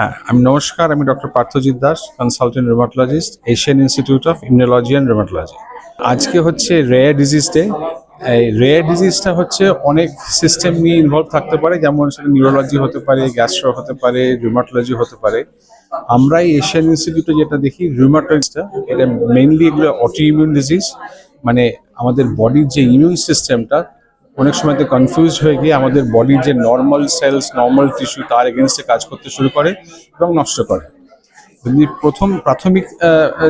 আমি নমস্কার, আমি doctor Parthajit Das, consultant rheumatologist, Asian Institute of Immunology and Rheumatology. আজকে হচ্ছে রেয়ার ডিজিজ ডে। এই রেয়ার ডিজিজটা হচ্ছে অনেক সিস্টেম নিয়ে ইনভলভ থাকতে পারে, যেমন সেটা নিউরোলজি হতে পারে, গ্যাস্ট্রো হতে পারে, রিউমাটোলজি হতে পারে। আমরা এই এশিয়ান ইনস্টিটিউটে যেটা দেখি, রিউমাটোলজিটা এটা মেইনলি এগুলো অটোইমিউন ডিজিজ, মানে আমাদের বডির যে ইমিউন সিস্টেমটা অনেক সময় কনফিউজ হয়ে গিয়ে আমাদের বডির যে নর্মাল সেলস, নর্মাল টিস্যু তার এগেনস্টে কাজ করতে শুরু করে এবং নষ্ট করে। যদি প্রাথমিক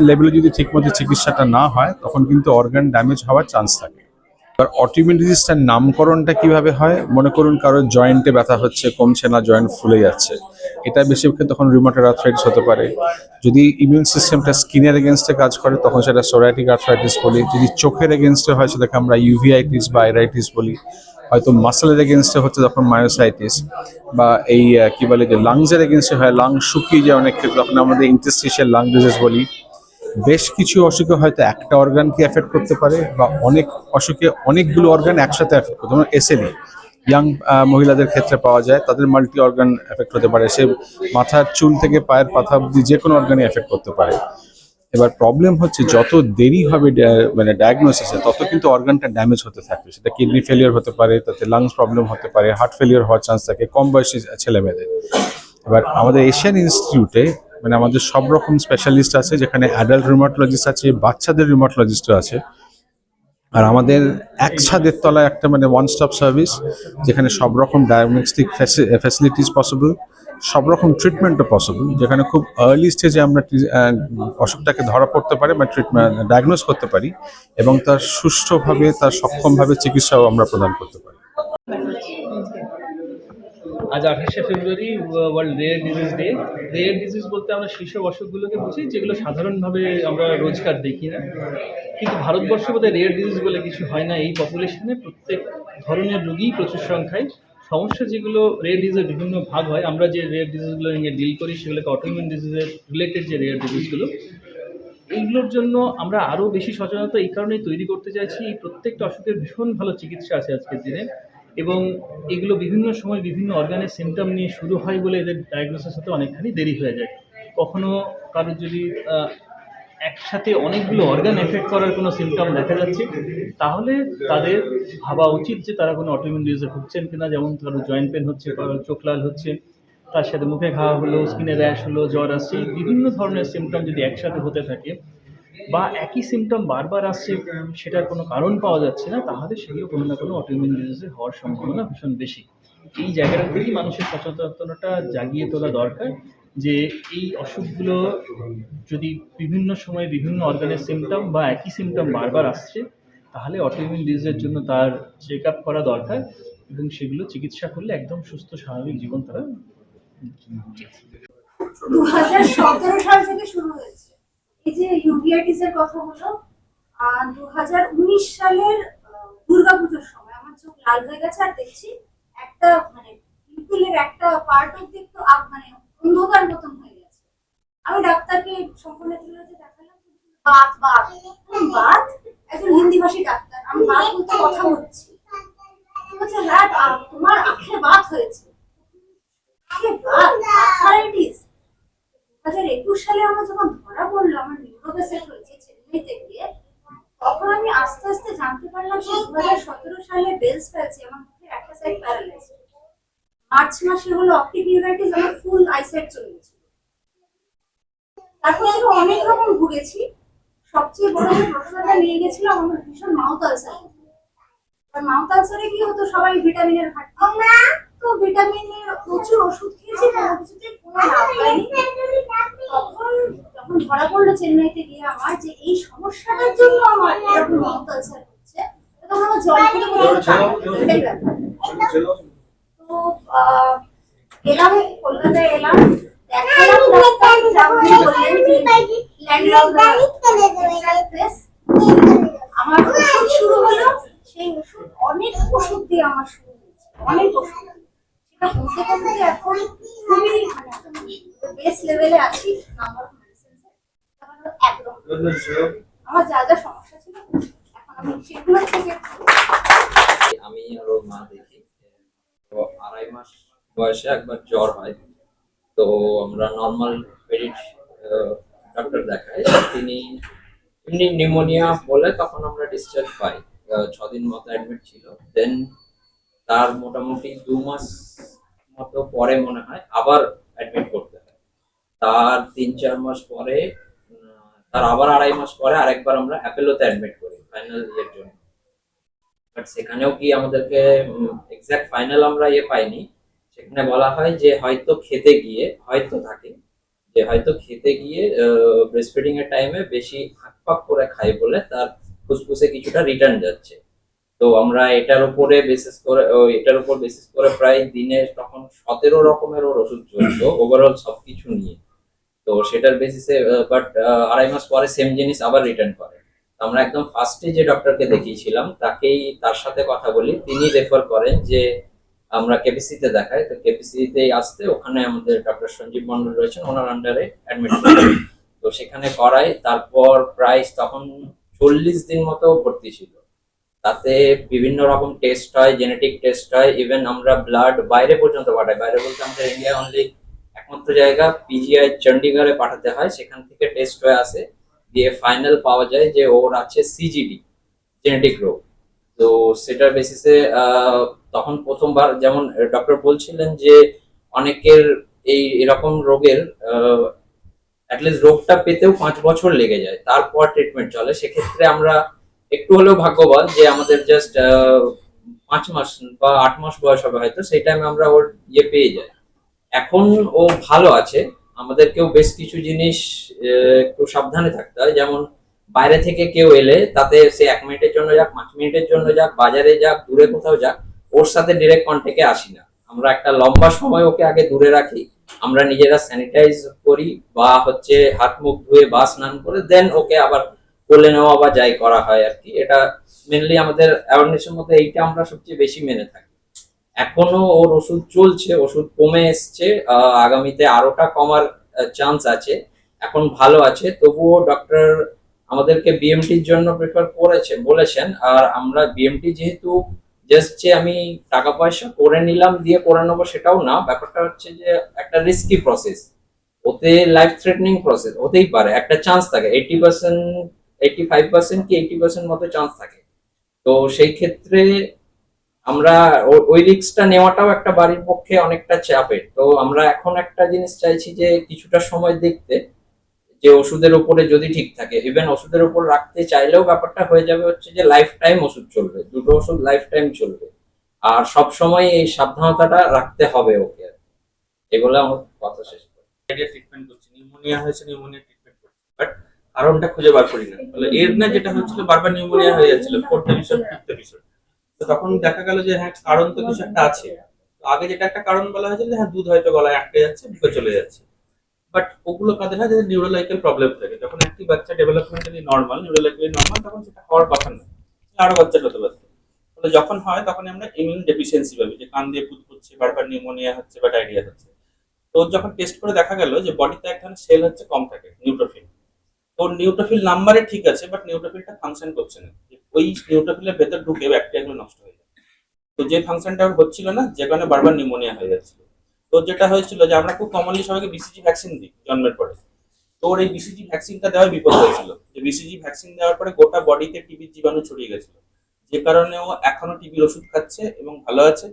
লেভেলে যদি ঠিকমতো চিকিৎসাটা না হয়, তখন কিন্তু অর্গান ড্যামেজ হওয়ার চান্স থাকে। এবার অটোইমিউন ডিজিজটার নামকরণটা কিভাবে হয়, মনে করুন কারোর জয়েন্টে ব্যথা হচ্ছে, কমছে না, জয়েন্ট ফুলে যাচ্ছে, এটা বেশিরভাগ তখন রিউমাটয়েড আর্থ্রাইটিস হতে পারে। যদি ইমিউন সিস্টেমটা স্কিনের এগেনস্টে কাজ করে, তখন সেটা সোরাইটিক আর্থ্রাইটিস বলি। যদি চোখের এগেনস্টে হয়, সেটাকে আমরা ইউভিআইটিস বা আইরাইটিস বলি। হয়তো মাসেলের এগেনস্টে হচ্ছে তখন মায়োসাইটিস, বা এই কি বলে যে লাংসের এগেনস্টে হয়, লাং শুকিয়ে যায় অনেক ক্ষেত্রে, তখন আমাদের ইন্টারস্টিশিয়াল লাং ডিজিজ বলি। বেশ কিছু অসুখে হয়তো একটা অর্গানকে এফেক্ট করতে পারে, বা অনেক অসুখে অনেকগুলো অর্গান একসাথে এফেক্ট করতে পারে। এসএলই ইয়াং মহিলাদের ক্ষেত্রে পাওয়া যায়, তাদের মাল্টি অর্গান এফেক্ট হতে পারে। সে মাথার চুল থেকে পায়ের পাতা অব্দি যে কোনো অর্গানে এফেক্ট করতে পারে। এবার প্রবলেম হচ্ছে, যত দেরি হবে মানে ডায়াগনোসিসে, তত কিন্তু অর্গানটা ড্যামেজ হতে থাকবে। সেটা কিডনি ফেলিয়ার হতে পারে, তাতে লাংস প্রবলেম হতে পারে, হার্ট ফেলিয়ার হওয়ার চান্স থাকে কম বয়সী ছেলেমেয়েদের। এবার আমাদের এশিয়ান ইনস্টিটিউটে মানে আমাদের সব রকম স্পেশালিস্ট আছে, যেখানে অ্যাডাল্ট রিউমাটোলজিস্ট আছে, বাচ্চাদের রিউমাটোলজিস্টও আছে। আর আমাদের এক ছাদের তলায় একটা মানে ওয়ান স্টপ সার্ভিস, যেখানে সব রকম ডায়াগনস্টিক ফ্যাসিলিটিস পসিবল, সব রকম ট্রিটমেন্টও পসিবল, যেখানে খুব আর্লি স্টেজে আমরা অসুখটাকে ধরা পড়তে পারি বা ট্রিটমেন্ট ডায়াগনোস করতে পারি, এবং তার সুষ্ঠুভাবে, তার সক্ষমভাবে চিকিৎসাও আমরা প্রদান করতে পারি। আজ 28শে ফেব্রুয়ারি world rare disease day. Rare disease বলতে আমরা শীর্ষক অসুখগুলোকে বুঝি, যেগুলো সাধারণভাবে আমরা রোজকার দেখি না। কিন্তু ভারতবর্ষে বোধহয় রেয়ার ডিজিজ বলে কিছু হয় না। এই পপুলেশনে প্রত্যেক ধরনের রোগী প্রচুর সংখ্যায়। সমস্যা যেগুলো রেয়ার ডিজিজের বিভিন্ন ভাগ হয়, আমরা যে রেয়ার ডিজিজগুলো নিয়ে ডিল করি সেগুলোকে অটোইমিউন ডিজিজের রিলেটেড যে রেয়ার ডিজিজগুলো, এইগুলোর জন্য আমরা আরও বেশি সচেতনতা এই কারণেই তৈরি করতে চাইছি। এই প্রত্যেকটা অসুখের ভীষণ ভালো চিকিৎসা আছে আজকের দিনে, এবং এগুলো বিভিন্ন সময় বিভিন্ন অর্গানের সিমটম নিয়ে শুরু হয় বলে এদের ডায়াগনোসিস হতে অনেকখানি দেরি হয়ে যায়। কখনো কারোর যদি একসাথে অনেকগুলো অর্গান এফেক্ট করার কোনো সিমটম দেখা যাচ্ছে, তাহলে তাদের ভাবা উচিত যে তারা কোনো অটোইমিউন ডিজিজে ভুগছেন কিনা। যেমন কারো জয়েন্ট পেন হচ্ছে, কারো চোখ লাল হচ্ছে, তার সাথে মুখে ঘা হলো, স্কিনে র্যাশ হলো, জ্বর আসছে, বিভিন্ন ধরনের সিমটম যদি একসাথে হতে থাকে, বা একই সিমটম বারবার আসছে, সেটার কোনো কারণ পাওয়া যাচ্ছে না, তাহলে সেগুলো কোনো না কোনো অটোইমিউন ডিজিজে হওয়ার সম্ভাবনা ভীষণ বেশি। এই জায়গাটা থেকেই মানুষের সচেতনতা জাগিয়ে তোলা দরকার, যে এই অসুখগুলো যদি বিভিন্ন সময় বিভিন্ন অর্গানের সিমটম বা একই সিমটম বারবার আসছে, তাহলে অটোইমিউন ডিজিজের জন্য তার চেক আপ করা দরকার, এবং সেগুলো চিকিৎসা করলে একদম সুস্থ স্বাভাবিক জীবন তারা। 2017 সাল থেকে শুরু হয়েছে এই যে ইউভিআইটিস এর কথা হলো। 2019 সালের দুর্গাপুজোর সময় আমার চোখ লাল হয়ে গেছে, আর দেখছি একটা মানে পিপলের একটা পার্ট অফ দেখতো মানে অন্ধকার মতন হয়ে গেছে। আমি ডাক্তারকে সম্পূর্ণ ক্লিয়ারলি দেখালাম, বাত বাত বাত, একজন হিন্দি ভাষী ডাক্তার। আমি বাত বলতে কথা বলছি, বলছে হ্যাঁ তোমার আঁখে বাত হয়েছে। আঁখে বাত, আর্থারাইটিস। 2021 সালে আমার যখন ধরা পড়লো, আমার নিউরোপ্যাথি হয়েছে চেন্নাইতে গিয়ে, তখন আমি আস্তে আস্তে জানতে পারলাম যে 2017 সালে বেলস প্যালসি, আমার মুখের একটা সাইড প্যারালাইজ। মার্চ মাসে হলো অপটিক নিউরাইটিস, আমার ফুল আইসাইট চলে গেছে। তারপর থেকে অনেক রকম ভুগেছি। সবচেয়ে বড় যে প্রশ্নটা নিয়ে গেছিল আমার ভীষণ মাউথ আলসার। আর মাউথ আলসারে কি হতো, সবাই ভিটামিনের ঘাটতি, তো ভিটামিনের প্রচুর ওষুধ খেয়েছি, কোনো কিছুতে কোনো লাভ হয়নি। তখন যখন ধরা পড়লো চেন্নাইতে গিয়ে আমার যে এই সমস্যাটার জন্য আমার এরকম মাউথ আলসার হচ্ছে, তখন আমার জল খেতে এটাই ব্যাপার। তো এলাম, কলকাতায় এলাম, দেখালাম ডাক্তার, যা বললেন আমার ওষুধ শুরু হলো। সেই ওষুধ অনেক ওষুধ দিয়ে আমার শুরু হয়েছে, অনেক ওষুধ। সেটা বলতে বলতে এখন খুবই বেস লেভেলে আছি। নাম্বার অফ মেডিসিনস একদম আমার যা যা সমস্যা ছিল এখন আমি সেগুলো থেকে। আমি আরো মা দেখি, তো 2.5 মাস বয়সে একবার জ্বর হয়, তো আমরা নর্মাল পেডিট ডক্টর দেখাই। তিনি এমনি নিউমোনিয়া বলে তখন আমরা ডিসচার্জ পাই। 6 দিন মতো অ্যাডমিট ছিল। দেন তার মোটামুটি 2 মাস মতো পরে মনে হয় আবার অ্যাডমিট করতে হয়। তার 3-4 মাস পরে তার আবার 2.5 মাস পরে আরেকবার আমরা অ্যাপেলোতে অ্যাডমিট করি ফাইনাল ইয়ের জন্য। বাট সেখানেও কি আমাদেরকে এক্সাক্ট ফাইনাল আমরা পাইনি। সেখানে বলা হয় যে হয়তো খেতে গিয়ে হয়তো থাকে যে হয়তো খেতে গিয়ে ব্রেস্ট ফিডিং এর টাইমে বেশি হাঁকপাক করে খায় বলে তার ফুসফুসে কিছুটা রিটার্ন যাচ্ছে। তো আমরা এটার উপর বেসিস করে প্রায় দিনে তখন 17 রকমের ওর ওষুধ চলতো ওভারঅল সবকিছু নিয়ে। তো সেটার বেসিসে বাট 2.5 মাস পরে সেম জিনিস আবার রিটার্ন করে। তো আমরা একদম ফার্স্টে যে ডক্টরকে দেখিয়েছিলাম তার সাথে কথা বলি। তিনি রেফার করেন যে আমরা কেপিসিতে দেখাই। তো কেপিসিতে আসতে ওখানে আমাদের ডক্টর সঞ্জীব মন্ডল রয়েছেন, ওনার আন্ডারে অ্যাডমিট করি। তো সেখানে করাই। তারপর প্রায় তখন 40 দিন মতো ভর্তি ছিল। তাতে বিভিন্ন রকম টেস্ট হয়, জেনেটিক টেস্ট হয়, ইভেন আমরা ব্লাড বাইরে পর্যন্ত পাঠাই। বাইরে বলতে আমাদের ইন্ডিয়া অনলি একমাত্র জায়গা পিজিআই চণ্ডীগড়ে পাঠাতে হয়, সেখান থেকে টেস্ট হয়ে আসে। দিয়ে ফাইনাল পাওয়া যায় যে ওর আছে সিজিডি, জেনেটিক রোগ। তো সেটার বেসিসে তখন প্রথমবার যেমন ডক্টর বলছিলেন যে অনেকের এরকম রোগের অ্যাটলিস্ট রোগটা পেতেও 5 বছর লেগে যায়, তারপর ট্রিটমেন্ট চলে। সেক্ষেত্রে আমরা একটু হলেও ভাগ্যবান যে আমাদের জাস্ট 5 মাস বা 8 মাস বয়স হবে হয়তো, সেই টাইমে আমরা ওর পেয়ে যাই। এখন ও ভালো আছে। আমাদেরকেও বেশ কিছু জিনিস একটু সাবধানে থাকতে হয়। যেমন বাইরে থেকে কেউ এলে তাতে সে 1 মিনিটের জন্য যাক, 5 মিনিটের জন্য যাক, বাজারে যাক, দূরে কোথাও যাক, ওর সাথে ডিরেক্ট কন্ট্যাক্টে আসি না। আমরা একটা লম্বা সময় ওকে আগে দূরে রাখি। আমরা নিজেরা স্যানিটাইজ করি বা হাত মুখ ধুয়ে বা স্নান করে দেন ওকে আবার কোলে নেওয়া বা যাই করা হয় আর কি। এটা মেনলি আমাদের অ্যাওয়ারনেসের মধ্যে এইটা আমরা সবচেয়ে বেশি মেনে থাকি। এখনো ওর ওষুধ চলছে, ওষুধ কমে এসছে, আগামীতে আরোটা কমার চান্স আছে। এখন ভালো আছে, তবুও ডক্টর আমাদেরকে বিএমটির জন্য প্রেফার বলেছেন। আর আমরা বিএমটি যেহেতু জাস্ট যে আমি টাকা পয়সা করে নিলাম দিয়ে করে নেবো সেটাও না, ব্যাপারটা হচ্ছে যে একটা রিস্কি প্রসেস, ওতে লাইফ থ্রেটনিং প্রসেস হতেই পারে। একটা চান্স থাকে 80%, 85% কি 80% মতো চান্স থাকে। তো সেই ক্ষেত্রে আমরা ওই রিস্কটা নেওয়াটাও একটা বাড়ির পক্ষে অনেকটা চাপের। তো আমরা এখন একটা জিনিস চাইছি যে কিছুটা সময় দেখতে যে ওষুধের উপরে যদি ঠিক থাকে, ইভেন ওষুধের উপর রাখতে চাইলেও ব্যাপারটা হয়ে যাবে যে লাইফ টাইম ওষুধ চলবে, দুটো ওষুধ লাইফ টাইম চলবে। আর সব সময় এই সাবধানতাটা রাখতে হবে ওকে। এগুলো আমার কথা শেষ করি। ট্রিটমেন্ট করছি, নিউমোনিয়া হয়েছে, নিউমোনিয়া ট্রিটমেন্ট করছি, বাট কারণটা খুঁজে বার করি না। তাহলে এর না যেটা হচ্ছিল বারবার নিউমোনিয়া হয়ে যাচ্ছিল, 4th এপিসোড 5th এপিসোড। তো তখন দেখা গেল যে হ্যাঁ কারণ তো কিছু একটা আছে। তো আগে যেটা একটা কারণ বলা হয়েছিল যে হ্যাঁ দুধ হয়তো গলায় আটকে যাচ্ছে, বুকে চলে যাচ্ছে। বাট ওগুলো কাদের হয় যাদের নিউরোলজিক্যাল প্রবলেম থাকে। যখন একটি বাচ্চা ডেভেলপমেন্টালি নর্মাল, নিউরোলজিক্যালি নর্মাল, তখন সেটা হওয়ার কথা না, আরো বাচ্চা হতে পারত। তাহলে যখন হয় তখন আমরা ইমিউন ডেফিসিয়েন্সি পাবি, যে কান দিয়ে পুত হচ্ছে, বারবার নিউমোনিয়া হচ্ছে বা ডায়রিয়া হচ্ছে। তো যখন টেস্ট করে দেখা গেল যে বডিতে এক ধরনের সেল হচ্ছে কম থাকে, নিউট্রোফিল। তো নিউট্রোফিল নাম্বারে ঠিক আছে, বাট নিউট্রোফিলটা ফাংশন করছে না। ওই নিউট্রোফিলের ভেতর ঢুকে ব্যাকটেরিয়াগুলো নষ্ট হয়ে যায়। তো যে ফাংশনটা হচ্ছিল না, যে কারণে বারবার নিউমোনিয়া হয়ে যাচ্ছিল। তো যেটা হয়েছিল যে আমরা খুব কমনলি সবাইকে বিসিজি ভ্যাকসিন দিই জন্মের পরে। তো ওর এই বিসিজি ভ্যাকসিনটা দেওয়ার বিপদ হয়েছিল, যে বিসিজি ভ্যাকসিন দেওয়ার পরে গোটা বডিতে টিবির জীবাণু ছড়িয়ে গেছিল, যে কারণে ও এখনো টিবির ওষুধ খাচ্ছে এবং ভালো আছে।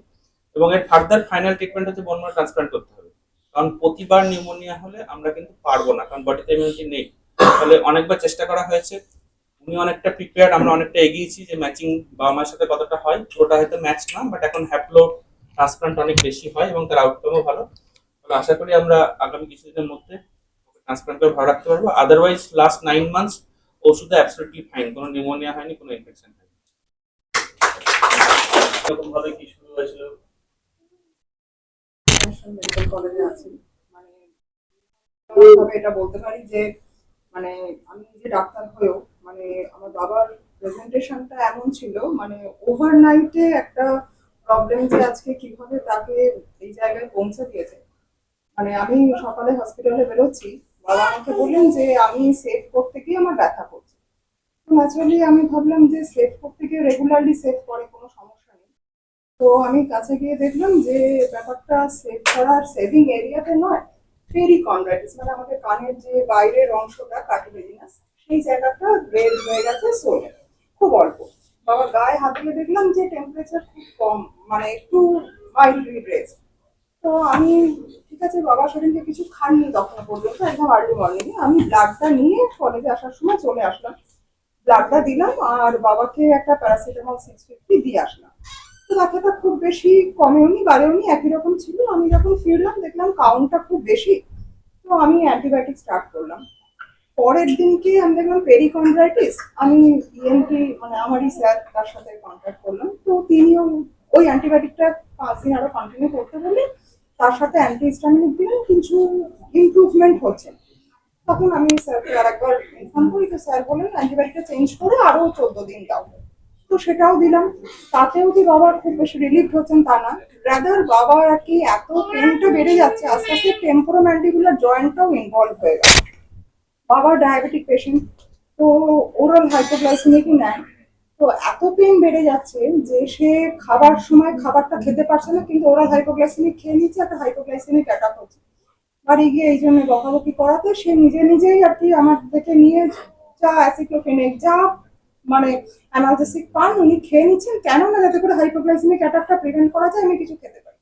এবং এর ফার্দার ফাইনাল ট্রিটমেন্ট হচ্ছে বোন ম্যারো ট্রান্সপ্লান্ট করতে হবে। কারণ প্রতিবার নিউমোনিয়া হলে আমরা কিন্তু পারবো না, কারণ বডিতে ইমিউনিটি নেই। তাহলে অনেকবার চেষ্টা করা হয়েছে, উনি অনেকটা প্রিপেয়ার্ড, আমরা অনেকটা এগিয়েছি। যে ম্যাচিং বাবা মার সাথে কতটা হয় ওটা হয়তো ম্যাচ না, বাট এখন হ্যাপ্লো ট্রান্সপ্লান্ট অনেক বেশি হয় এবং তার আউটকামও ভালো। তাহলে আশা করি আমরা আগামী কিছুদিনের মধ্যে ট্রান্সপ্লান্ট করে ভালো রাখতে পারবো। আদারওয়াইজ লাস্ট 9 মান্থস ওষুধে অ্যাবসলিউটলি ফাইন, কোনো নিউমোনিয়া হয়নি, কোনো ইনফেকশন হয়নি। এরকম ভাবে কি শুরু হয়েছিল? মেডিকেল কলেজে আছি, মানে ভাবে এটা বলতে পারি যে মানে আমি নিজে ডাক্তার হয়েও মানে আমার বাবার প্রেজেন্টেশনটা এমন ছিল, মানে ওভারনাইটে একটা প্রবলেম যে আজকে কিভাবে তাকে এই জায়গায় পৌঁছে দিয়েছে। মানে আমি সকালে হসপিটালে বেরোচ্ছি, বাবা আমাকে বললেন যে আমি সেভ করতে গিয়ে আমার ব্যথা করছে। তো ন্যাচারালি আমি ভাবলাম যে সেভ করতে গিয়ে রেগুলারলি সেভ করে কোনো সমস্যা নেই। তো আমি কাছে গিয়ে দেখলাম যে ব্যাপারটা সেভ করার সেভিং এরিয়াতে নয়, পেরিকন্ড্রাইটিস, মানে আমাদের কানের যে বাইরের অংশটা কার্টিলেজিনাস, সেই জায়গাটা রেড হয়ে গেছে সোলে, খুব অল্প। বাবা গায়ে হাত দিয়ে দেখলাম যে টেম্পারেচার খুব কম, মানে একটু মাইল্ডলি রেজ। তো আমি ঠিক আছে, বাবা সেদিনকে কিছু খাননি তখন পর্যন্ত, একদম আর্লি মর্নিং আমি ব্লাডটা নিয়ে কলেজে আসার সময় চলে আসলাম, ব্লাডটা দিলাম আর বাবাকে একটা প্যারাসিটামল 650 দিয়ে আসলাম। তো ব্যথাটা খুব বেশি কমেওনি বাড়েওনি, একই রকম ছিল। আমি যখন ফিরলাম দেখলাম কাউন্টটা খুব বেশি, তো আমি অ্যান্টিবায়োটিক স্টার্ট করলাম। পরের দিনকে আমি দেখলাম পেরিকন্ড্রাইটিস। আমি ইএনটি, মানে আমারই স্যার, তার সাথে কন্ট্যাক্ট করলাম। তো তিনিও ওই অ্যান্টিবায়োটিকটা 5 দিন আরো কন্টিনিউ করতে বললেন, তার সাথে অ্যান্টিহিস্টামিনিক দিলেন, কিছু ইমপ্রুভমেন্ট হচ্ছে। তখন আমি স্যারকে আর একবার ইনফর্ম করি, তো স্যার বললেন অ্যান্টিবায়োটিকটা চেঞ্জ করে আরো 14 দিন দাও। তো সেটাও দিলাম, তাতেও যে বাবা খুব বেশি রিলিফ হচ্ছেন তা না, রাদার বাবা আর কি এত পেনটা বেড়ে যাচ্ছে, আস্তে আস্তে টেম্পোরোম্যান্ডিবুলার জয়েন্টটাও ইনভলভ হয়ে গেল। বাবা ডায়াবেটিক পেশেন্ট, তো ওরাল হাইপোগ্লাইসেমিকই নেয়। তো এত পেন বেড়ে যাচ্ছে যে সে খাবার সময় খাবারটা খেতে পারছে না, কিন্তু ওরাল হাইপোগ্লাইসেমিক খেয়ে নিচ্ছে, একটা হাইপোগ্লাইসেমিক অ্যাটাক হচ্ছে। বাড়ি গিয়ে এই জন্য বকাবকি করাতে সে নিজে নিজেই আর কি আমার থেকে নিয়ে যা অ্যাসিক্লোফেনেক, যা মানে অ্যানালজেসিক পান উনি খেয়ে নিচ্ছেন, কেন না যাতে করে হাইপোগ্লাইসেমিক অ্যাটাকটা প্রিভেন্ট করা যায়, আমি কিছু খেতে পারি।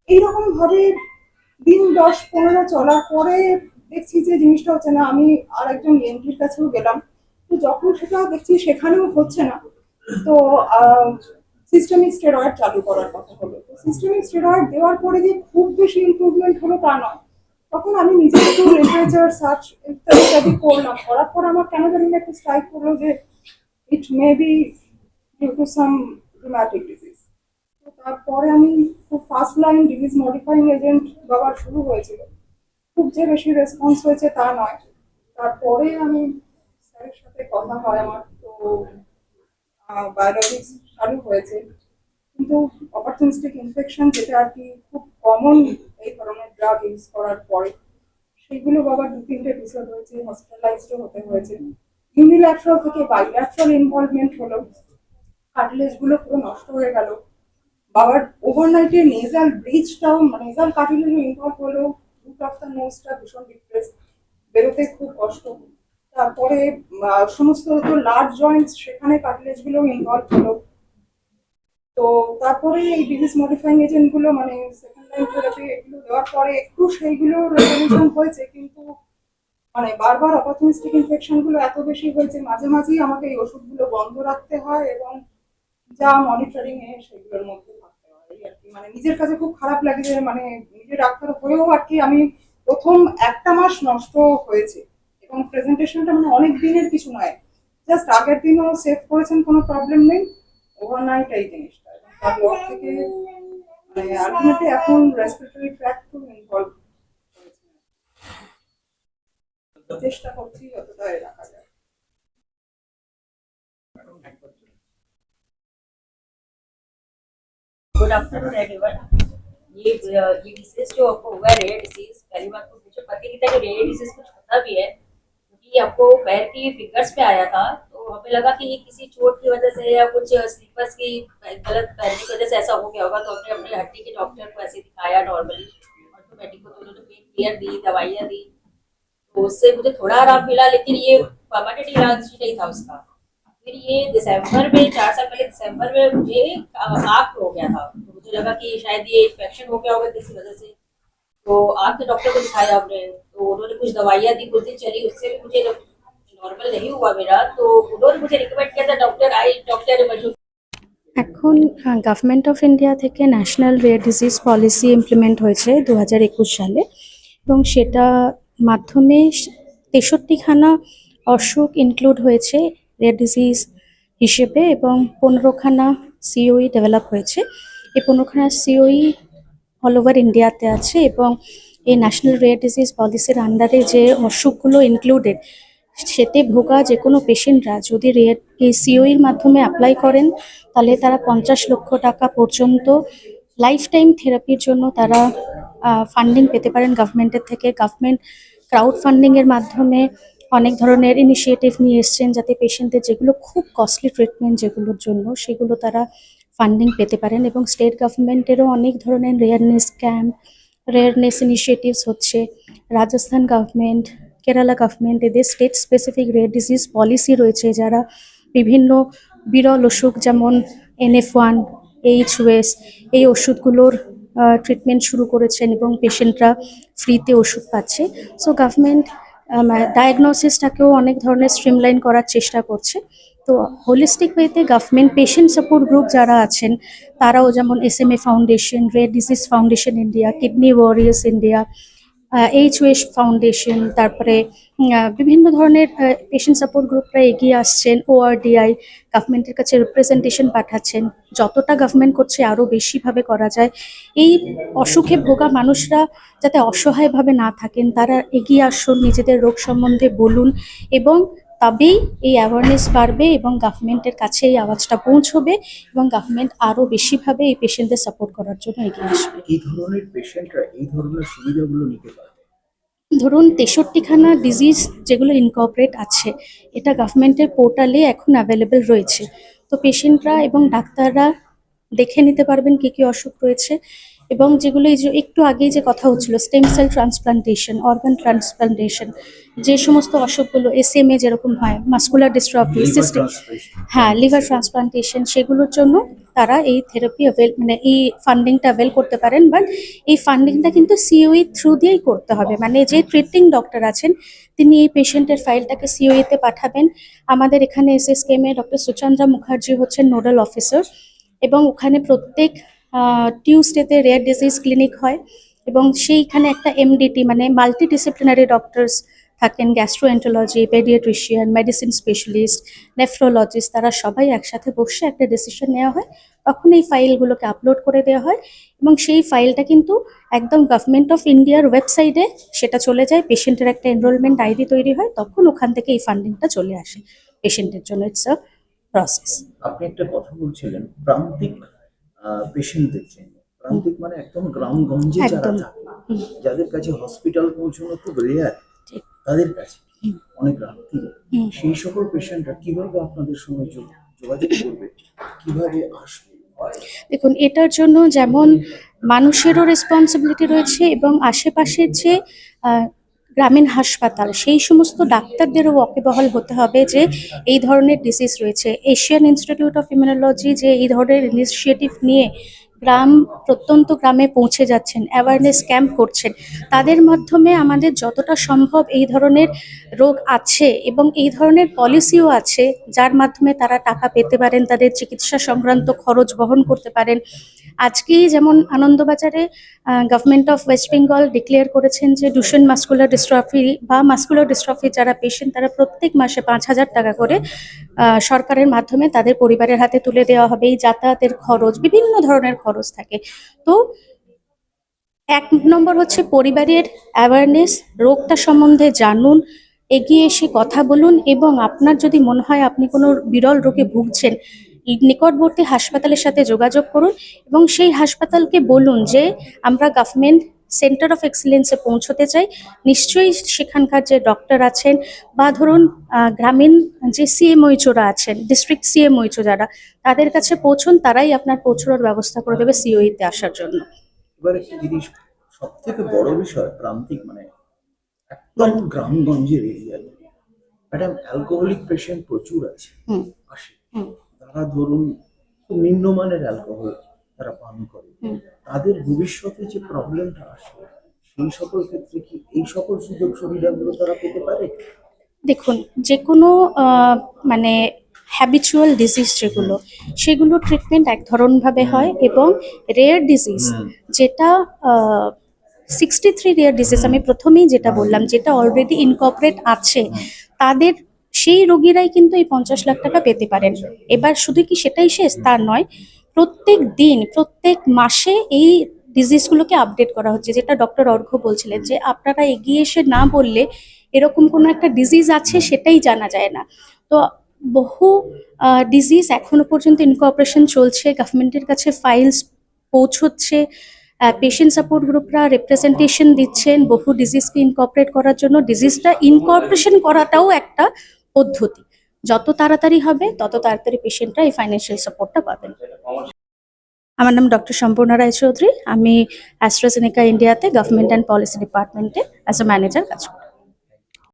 এইরকম ভাবে দিন 10-15 চলার পরে দেখছি যে জিনিসটা হচ্ছে না। আমি আর একজন এমপির কাছেও গেলাম, তো যখন সেটা দেখছি সেখানেও হচ্ছে না, তো সিস্টেমিক স্টেরয়েড চালু করার কথা হলো। তো সিস্টেমিক স্টেরয়েড দেওয়ার পরে যে খুব বেশি ইমপ্রুভমেন্ট হলো তা নয়। তখন আমি নিজে একটু লিটারেচার সার্চ ইত্যাদি করলাম, করার পর আমার কেন জানি না একটু স্ট্রাইক করলো যে it may be due to some rheumatic disease. তো তারপরে আমি খুব first line disease modifying agent বাবার শুরু হয়েছিল, খুব যে বেশি রেসপন্স হয়েছে তা নয়। তারপরে আমি স্যারের সাথে কথা হয় আমার, তো বায়োলজিক্স চালু হয়েছে, কিন্তু অপরচুনিস্টিক ইনফেকশন যেটা আর কি খুব কমন এই ধরনের ড্রাগ ইউজ করার পরে, সেগুলো বাবার 2-3টে এপিসোড হয়েছে, হসপিটালাইজড হতে হয়েছে। ইউনিল্যাটারাল থেকে বাইল্যাটারাল ইনভলভমেন্ট হলো, কার্টিলেজ গুলো পুরো নষ্ট হয়ে গেল। বাবার ওভারনাইটে নেজাল ব্রিজটাও, নেজাল কার্টিলেজ ইনভলভ হলো, রুট অফ দ্য নোজটা ভীষণ ডিপ্রেস, বেরোতে খুব কষ্ট। তারপরে সমস্ত লার্জ জয়েন্টস, সেখানে কার্টিলেজ গুলো ইনভলভ হলো। তো তারপরে এই ডিজিজ মডিফাইং এজেন্ট গুলো, মানে সেকেন্ড লাইন থেরাপি, এগুলো দেওয়ার পরে একটু সেইগুলো রেজলিউশন হয়েছে, কিন্তু মানে বারবার অপরচুনিস্টিক ইনফেকশন গুলো এত বেশি হয়েছে, মাঝে মাঝেই আমাকে এই ওষুধগুলো বন্ধ রাখতে হয় এবং যা মনিটরিং এ সেগুলোর মধ্যে থাকতে হয়। এই আর কি, মানে নিজের কাছে খুব খারাপ লাগে যে মানে নিজে ডাক্তার হয়েও আর কি আমি প্রথম 1টা মাস নষ্ট হয়েছে। এবং প্রেজেন্টেশনটা মানে অনেক দিনের কিছু নয়, জাস্ট আগের দিনও সেভ করেছেন, কোনো প্রবলেম নেই, ওভারনাইট এই জিনিসটা। এবং তারপর থেকে মানে আলটিমেটলি এখন রেসপিরেটরি ট্র্যাক্ট খুব ইনভলভ হয়েছে, চেষ্টা করছি যতটা রাখা যায়। Good afternoon everyone. ये डिसीज जो आपको हुआ है, रेयर डिसीज, पहली बात तो मुझे पता नहीं था कि रेयर डिसीज कुछ होता भी है, क्योंकि आपको पैर की फिंगर्स पे आया था, तो हमें लगा कि ये किसी चोट की वजह से या कुछ स्लीपर्स की गलत पहनने की वजह से ऐसा हो गया होगा। तो हमने अपने हड्डी के डॉक्टर को ऐसे दिखाया नॉर्मली, ऑर्थोपेडिक को, तो उन्होंने पेन क्लियर दी, दवाइयाँ दी, तो उससे मुझे थोड़ा आराम मिला, लेकिन ये परमानेंट इलाज नहीं था उसका। फिर ये दिसंबर में, 4 साल पहले दिसंबर में मुझे आँख हो गया था, तो मुझे लगा कि शायद ये इन्फेक्शन हो गया होगा किसी वजह से। तो आँख के डॉक्टर को दिखाया हमने, तो उन्होंने कुछ दवाइयाँ दी, कुछ दिन चली, उससे भी मुझे नॉर्मल नहीं हुआ मेरा। तो उन्होंने मुझे रिकमेंड किया था डॉक्टर मजू। এখন গভর্নমেন্ট অফ ইন্ডিয়া থেকে national rare disease policy implement হয়েছে 2021 সালে, এবং সেটা মাধ্যমে 63খানা অসুখ ইনক্লুড হয়েছে রেয়ার ডিজিজ হিসেবে, এবং 15খানা সিওই ডেভেলপ হয়েছে। এই 15খানা সিওই অল ওভার ইন্ডিয়াতে আছে, এবং এই ন্যাশনাল রেয়ার ডিজিজ পলিসির আন্ডারে যে অসুখগুলো ইনক্লুডেড, সেতে ভোগা যে কোনো পেশেন্টরা যদি এই সিওইর মাধ্যমে অ্যাপ্লাই করেন, তাহলে তারা 50 লক্ষ টাকা পর্যন্ত লাইফ টাইম থেরাপির জন্য তারা ফান্ডিং পেতে পারেন গভর্নমেন্টের থেকে। গভর্নমেন্ট ক্রাউড ফান্ডিংয়ের মাধ্যমে অনেক ধরনের ইনিশিয়েটিভ নিয়ে এসছেন, যাতে পেশেন্টদের যেগুলো খুব কস্টলি ট্রিটমেন্ট যেগুলোর জন্য, সেগুলো তারা ফান্ডিং পেতে পারেন। এবং স্টেট গভর্নমেন্টেরও অনেক ধরনের রেয়ারনেস ক্যাম্প, রেয়ারনেস ইনিশিয়েটিভস হচ্ছে। রাজস্থান গভর্নমেন্ট, কেরালা গভর্নমেন্ট, এদের state specific rare disease policy রয়েছে, যারা বিভিন্ন বিরল অসুখ যেমন NF1, HOS এই ওষুধগুলোর ট্রিটমেন্ট শুরু করেছেন এবং পেশেন্টরা ফ্রিতে ওষুধ পাচ্ছে। সো গভর্নমেন্ট ডায়াগনোসিসটাকেও অনেক ধরনের স্ট্রিমলাইন করার চেষ্টা করছে। তো হোলিস্টিক ওয়েতে গভর্নমেন্ট পেশেন্ট সাপোর্ট গ্রুপ যারা আছেন তারাও, যেমন SMA foundation, rare disease foundation India, kidney warriors India, HOS foundation, তারপরে বিভিন্ন ধরনের পেশেন্ট সাপোর্ট গ্রুপরা এগিয়ে আসছেন। ORDI গভর্নমেন্টের কাছে রিপ্রেজেন্টেশন পাঠাচ্ছেন, যতটা গভর্নমেন্ট করছে আরও বেশিভাবে করা যায়। এই অসুখে ভোগা মানুষরা যাতে অসহায়ভাবে না থাকেন, তারা এগিয়ে আসুন, নিজেদের রোগ সম্বন্ধে বলুন, এবং তবেই এই অ্যাওয়ারনেস বাড়বে এবং গভর্নমেন্টের কাছে এই আওয়াজটা পৌঁছবে এবং গভর্নমেন্ট আরও বেশিভাবে এই পেশেন্টদের সাপোর্ট করার জন্য এগিয়ে আসবে। এই ধরনের পেশেন্টরা এই ধরনের সুবিধাগুলো নিতে পারে? ধরুন 63খানা ডিজিজ যেগুলো ইনকর্পোরেট আছে, এটা গভর্নমেন্টের পোর্টালে এখন অ্যাভেলেবেল রয়েছে। তো পেশেন্টরা এবং ডাক্তাররা দেখে নিতে পারবেন কী কী অসুখ রয়েছে, এবং যেগুলো এই যে একটু আগেই যে কথা হচ্ছিল, stem cell transplantation, organ transplantation, যে সমস্ত অসুখগুলো SMA যেরকম হয়, মাসকুলার ডিস্ট্রফি, সিস্টেম, হ্যাঁ, লিভার ট্রান্সপ্লান্টেশন, সেগুলোর জন্য তারা এই থেরাপি মানে এই ফান্ডিংটা অ্যাভেল করতে পারেন। বাট এই ফান্ডিংটা কিন্তু COE থ্রু দিয়েই করতে হবে, মানে যে ট্রিটিং ডক্টর আছেন তিনি এই পেশেন্টের ফাইলটাকে COE তে পাঠাবেন। আমাদের এখানে SSKM a doctor Suchandra Mukherjee হচ্ছেন নোডাল অফিসার, এবং ওখানে প্রত্যেক টিউসডেতে রেয়ার ডিজিজ ক্লিনিক হয়, এবং সেইখানে একটা MDT মানে মাল্টিডিসিপ্লিনারি ডক্টরস থাকেন, gastroenterology, pediatrician, medicine specialist, nephrologist, তারা সবাই একসাথে বসে একটা ডিসিশন নেওয়া হয়। তখন এই ফাইলগুলোকে আপলোড করে দেওয়া হয় এবং সেই ফাইলটা কিন্তু একদম গভর্নমেন্ট অফ ইন্ডিয়ার ওয়েবসাইটে সেটা চলে যায়, পেশেন্টের একটা এনরোলমেন্ট ID তৈরি হয়, তখন ওখান থেকে এই ফান্ডিংটা চলে আসে পেশেন্টের জন্য। It's a process. আপনি একটা কথা বলছিলেন প্রান্তিক পেশেন্টদের জন্য। প্রান্তিক মানে একদম গ্রামগঞ্জে যারা একদম। থাকে, যাদের কাছে হসপিটাল পৌঁছানো খুব রেয়ার, ঠিক। তাদের কাছে অনেক রাত্রি, হুম। সেই সকল পেশেন্টরা কিভাবে আপনাদের সঙ্গে যোগাযোগ করবে, কিভাবে আসবে? দেখুন, এটার জন্য যেমন মানুষেরও রেসপন্সিবিলিটি রয়েছে এবং আশেপাশের যে গ্রামীণ হাসপাতাল, সেই সমস্ত ডাক্তারদেরও ওয়াকিবহাল হতে হবে যে এই ধরনের ডিজিজ রয়েছে। এশিয়ান ইনস্টিটিউট অফ ইমিউনোলজি যে এই ধরনের ইনিশিয়েটিভ নিয়ে গ্রাম প্রত্যন্ত গ্রামে পৌঁছে যাচ্ছেন, অ্যাওয়ারনেস ক্যাম্প করছেন, তাদের মাধ্যমে আমাদের যতটা সম্ভব এই ধরনের রোগ আছে এবং এই ধরনের পলিসিও আছে যার মাধ্যমে তারা টাকা পেতে পারেন, তাদের চিকিৎসা সংক্রান্ত খরচ বহন করতে পারেন। আজকেই যেমন আনন্দবাজারে government of West Bengal declare করেছেন যে ডুশেন মাস্কুলার ডিস্ট্রফি বা মাস্কুলার ডিস্ট্রফি যারা পেশেন্ট, তারা প্রত্যেক মাসে 5,000 টাকা করে সরকারের মাধ্যমে তাদের পরিবারের হাতে তুলে দেওয়া হবে। এই যাতায়াতের খরচ, বিভিন্ন ধরনের খরচ থাকে। তো 1 নম্বর হচ্ছে পরিবারের অ্যাওয়ারনেস, রোগটা সম্বন্ধে জানুন, এগিয়ে এসে কথা বলুন, এবং আপনার যদি মনে হয় আপনি কোনো বিরল রোগে ভুগছেন, নিকটবর্তী হাসপাতালের সাথে যোগাযোগ করুন এবং সেই হাসপাতালকে বলুন যে আমরা গভর্নমেন্ট সেন্টার অফ এক্সিলেন্সে পৌঁছতে চাই। নিশ্চয়ই সেখানকার যে ডক্টর আছেন বা ধরুন গ্রামীণ যে CMOHরা আছেন, ডিস্ট্রিক্ট CMOH যারা, তাদের কাছে পৌঁছুন, তারাই আপনার পৌঁছানোর ব্যবস্থা করে দেবে COE-তে আসার জন্য। এবার একটি জিনিস, সব থেকে বড় বিষয় প্রান্তিক মানে একদম গ্রামগঞ্জের এরিয়ায়, ম্যাডাম, অ্যালকোহলিক পেশেন্ট প্রচুর আছে, হুম। আসে। হুম। তারা ধরুন খুব নিম্নমানের অ্যালকোহল তারা পান করে, হুম। তাদের ভবিষ্যতে যে প্রবলেমটা আসে সেই সকল ক্ষেত্রে কি এই সকল সুযোগ সুবিধাগুলো তারা পেতে পারে? দেখুন, যে কোনো মানে হ্যাবিচুয়াল ডিজিজ যেগুলো, সেগুলো ট্রিটমেন্ট এক ধরনভাবে হয়, এবং রেয়ার ডিজিজ যেটা 63 রেয়ার ডিজিজ আমি প্রথমেই যেটা বললাম, যেটা অলরেডি ইনকর্পোরেট আছে, তাদের সেই রোগীরাই কিন্তু এই 50 লাখ টাকা পেতে পারেন। এবার শুধু কি সেটাই শেষ তা নয়, প্রত্যেক দিন প্রত্যেক মাসে এই ডিজিজগুলোকে আপডেট করা হচ্ছে, যেটা ডক্টর অর্ঘ্য বলছিলেন যে আপনারা এগিয়ে এসে না বললে এরকম কোনো একটা ডিজিজ আছে সেটাই জানা যায় না। তো বহু ডিজিজ এখনো পর্যন্ত ইনকর্পোরেশন চলছে, গভর্নমেন্টের কাছে ফাইলস পৌঁছচ্ছে, পেশেন্ট সাপোর্ট গ্রুপরা রিপ্রেজেন্টেশন দিচ্ছেন বহু ডিজিজকে ইনকর্পোরেট করার জন্য। ডিজিজটা ইনকর্পোরেশন করাটাও একটা পদ্ধতি, যত তাড়াতাড়ি হবে তত তাড়াতাড়ি পেশেন্টরা এই ফাইন্যান্সিয়াল সাপোর্টটা পাবেন। আমার নাম ডক্টর সম্পূর্ণা রায়চৌধুরী। আমি অ্যাস্ট্রাজেনেকা ইন্ডিয়াতে গভর্নমেন্ট অ্যান্ড পলিসি ডিপার্টমেন্টে অ্যাজ এ ম্যানেজার কাজ করি।